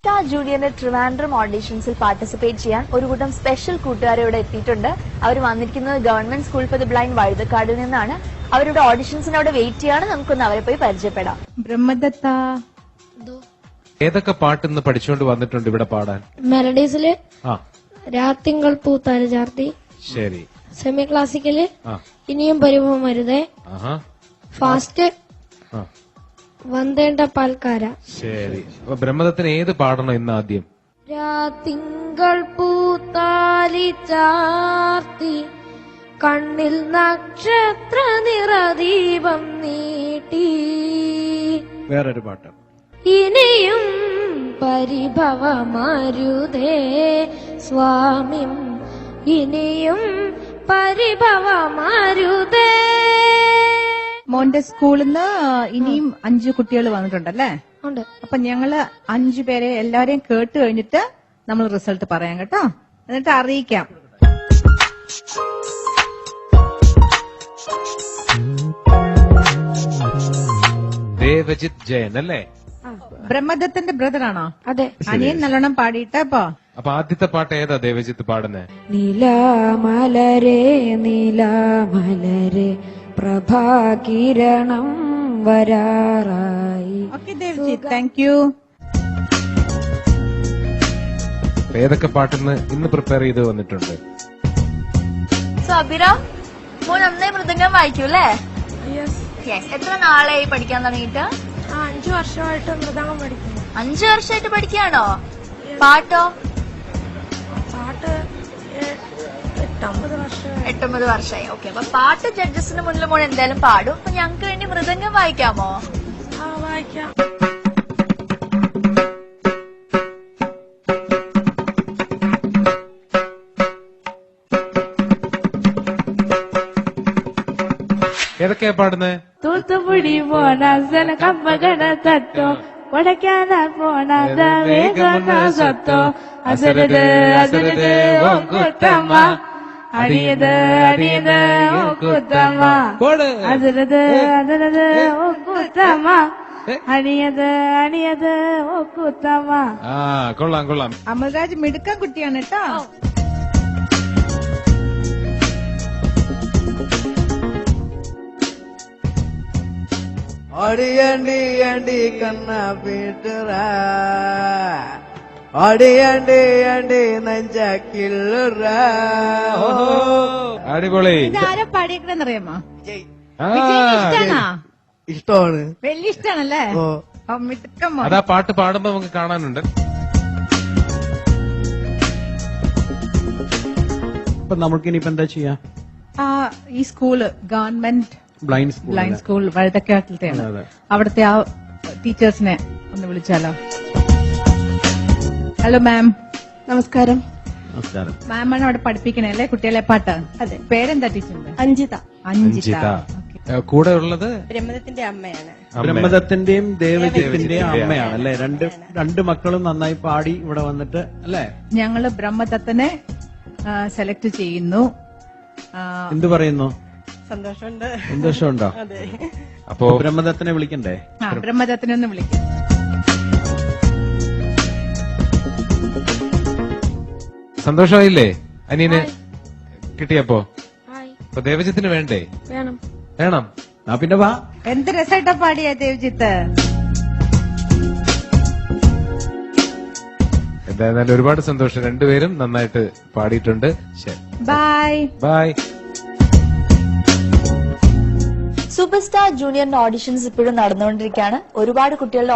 Star ജൂനിയറിന്റെ ട്രിവാൻഡ്രം ഓഡിഷൻസിൽ participate ചെയ്യാൻ ഒരു കൂട്ടം സ്പെഷ്യൽ കൂട്ടുകാരെ ഇവിടെ എത്തിയിട്ടുണ്ട്. അവർ വന്നിരിക്കുന്നത് government school for the blind വഴുതക്കാടിൽ നിന്നാണ്. അവരുടെ ഓഡിഷൻസിന് അവിടെ വെയിറ്റ് ചെയ്യാണ്. നമുക്കൊന്ന് അവരെ പോയി പരിചയപ്പെടാം. ബ്രഹ്മദത്ത ഏതൊക്കെ പാട്ടിന്ന് പഠിച്ചുകൊണ്ട് വന്നിട്ടുണ്ട് ഇവിടെ പാടാൻ? മെലഡീസില് രാത്തിങ്കൾ പൂത്താല് ചാർത്തി, ശരി. സെമി ക്ലാസിക്കല് ഇനിയും പരിഭവം വരുതേ, ഫാസ്റ്റ് വന്തേണ്ട പാൽക്കാര. ശരി. അപ്പൊ ബ്രഹ്മദത്തിന് ഏത് പാടണം ഇന്ന് ആദ്യം? രാത്തിങ്കൾ പൂത്താലി ചാർത്തി കണ്ണിൽ നക്ഷത്ര നിറദീപം നീട്ടി. വേറൊരു പാട്ട്. ഇനിയും പരിഭവമരുതേ സ്വാമിം, ഇനിയും പരിഭവമരുതേ. മോന്റെ സ്കൂളിൽ നിന്ന് ഇനിയും 5 കുട്ടികൾ വന്നിട്ടുണ്ടല്ലേ? ഉണ്ട്. അപ്പൊ ഞങ്ങള് 5 പേരെ എല്ലാവരെയും കേട്ട് കഴിഞ്ഞിട്ട് നമ്മൾ റിസൾട്ട് പറയാം കേട്ടോ, എന്നിട്ട് അറിയിക്കാം. ദേവജിത് ജയൻ അല്ലേ? ബ്രഹ്മദത്തിന്റെ ബ്രദറാണോ? അതെ. അനിയൻ നല്ലോണം പാടിയിട്ടപ്പോ. അപ്പൊ ആദ്യത്തെ പാട്ട് ഏതാ ദേവജിത്ത് പാടുന്നേ? നീലാമലരേ നീലാമലരേ പ്രഭാകിരണം വരാറായി. Okay Devajith, thank you. ഏതൊക്കെ പാട്ടിന്ന് ഇന്ന് പ്രിപ്പയർ ചെയ്ത് വന്നിട്ടുണ്ട്? സോ അഭിരാം, മോൻ നന്നായി മൃദംഗം വായിക്കൂ അല്ലേ? എത്ര നാളായി പഠിക്കാൻ തുടങ്ങിയിട്ട്? 5 വർഷമായിട്ട് മൃദംഗം പഠിക്കുന്നു. 5 വർഷമായിട്ട് പഠിക്കുകയാണോ? പാട്ടോ? പാട്ട് 8-9 വർഷമായി. ഓക്കെ. അപ്പൊ പാട്ട് ജഡ്ജസിന് മുന്നിൽ മോൻ എന്തായാലും പാടും. അപ്പൊ ഞങ്ങൾക്ക് വേണ്ടി മൃദംഗം വായിക്കാമോ? വായിക്കാം. ഏതൊക്കെയാ പാടുന്നേ? തൂത്തുപുടി പോണ കമ്പകട തട്ടോ വടക്കാന പോണ സത്തോ അസരത് അസരത് ഓ കുത്തമ്മ അടിയത് അടിയത് ഓ കുത്തമ്മ അസരത് അസരത് ഓ കുത്തമ്മ അടിയത് അടിയത് ഓ കുത്തമ്മ. കൊള്ളാം കൊള്ളാം. അമൽരാജ് മിടുക്കൻ കുട്ടിയാണ് കേട്ടോ. అడియండి అండి కన్నా పీటరా, అడియండి అండి നെഞ്ചാക്കില്ലുറാ. അടിപൊളി. ഇതാരാ പാടിയേക്കണെന്നറിയാമോ? ആ, ഇഷ്ടാണോ? ഇഷ്ടമാണ്, വലിയ ഇഷ്ടാണല്ലേ? മിടുക്കൻ മോൻ. അതാ പാട്ട് പാടുമ്പോ നമുക്ക് കാണാനുണ്ട്. അപ്പൊ നമുക്കിനിയിപ്പോ എന്താ ചെയ്യാ? ഈ സ്കൂള് ഗവൺമെന്റ് ബ്ലൈൻഡ് സ്കൂൾ വഴുതക്കാട്ടിലത്തെയാണ്. അവിടുത്തെ ആ ടീച്ചേഴ്സിനെ ഒന്ന് വിളിച്ചാലോ? Hello ma'am. നമസ്കാരം. നമസ്കാരം. മാമാണ് അവിടെ പഠിപ്പിക്കണേ അല്ലേ കുട്ടികളെ പാട്ട്? അതെ. പേരെന്താ ടീച്ചറിന്റെ? അഞ്ജിത. അഞ്ജിത. കൂടെ ഉള്ളത് ബ്രഹ്മദത്തിന്റെ അമ്മയാണ്. ബ്രഹ്മദത്തിന്റെയും ദേവജിത്തിന്റെയും അമ്മയാണ് അല്ലെ? രണ്ട് മക്കളും നന്നായി പാടി ഇവിടെ വന്നിട്ട് അല്ലേ? ഞങ്ങള് ബ്രഹ്മദത്തനെ സെലക്ട് ചെയ്യുന്നു. എന്തു പറയുന്നു? സന്തോഷമുണ്ടോ? അപ്പോ ബ്രഹ്മദത്തിനെ വിളിക്കണ്ടേ? ബ്രഹ്മദത്തിനെ ഒന്ന് വിളിക്കാം. സന്തോഷമായില്ലേ അനിയന് കിട്ടിയപ്പോ? അപ്പൊ ദേവജിത്തിന് വേണ്ടേ? വേണം. വേണം. പിന്നെ വാ. എന്ത് രസമായിട്ടാ പാടിയ ദേവജിത്ത്. എന്തായാലും ഒരുപാട് സന്തോഷം. രണ്ടുപേരും നന്നായിട്ട് പാടിയിട്ടുണ്ട്. ശരി, ബൈ ബൈ. സൂപ്പർ സ്റ്റാർ ജൂനിയറിന്റെ ഓഡിഷൻസ് ഇപ്പോഴും നടന്നുകൊണ്ടിരിക്കുകയാണ്. ഒരുപാട് കുട്ടികളുടെ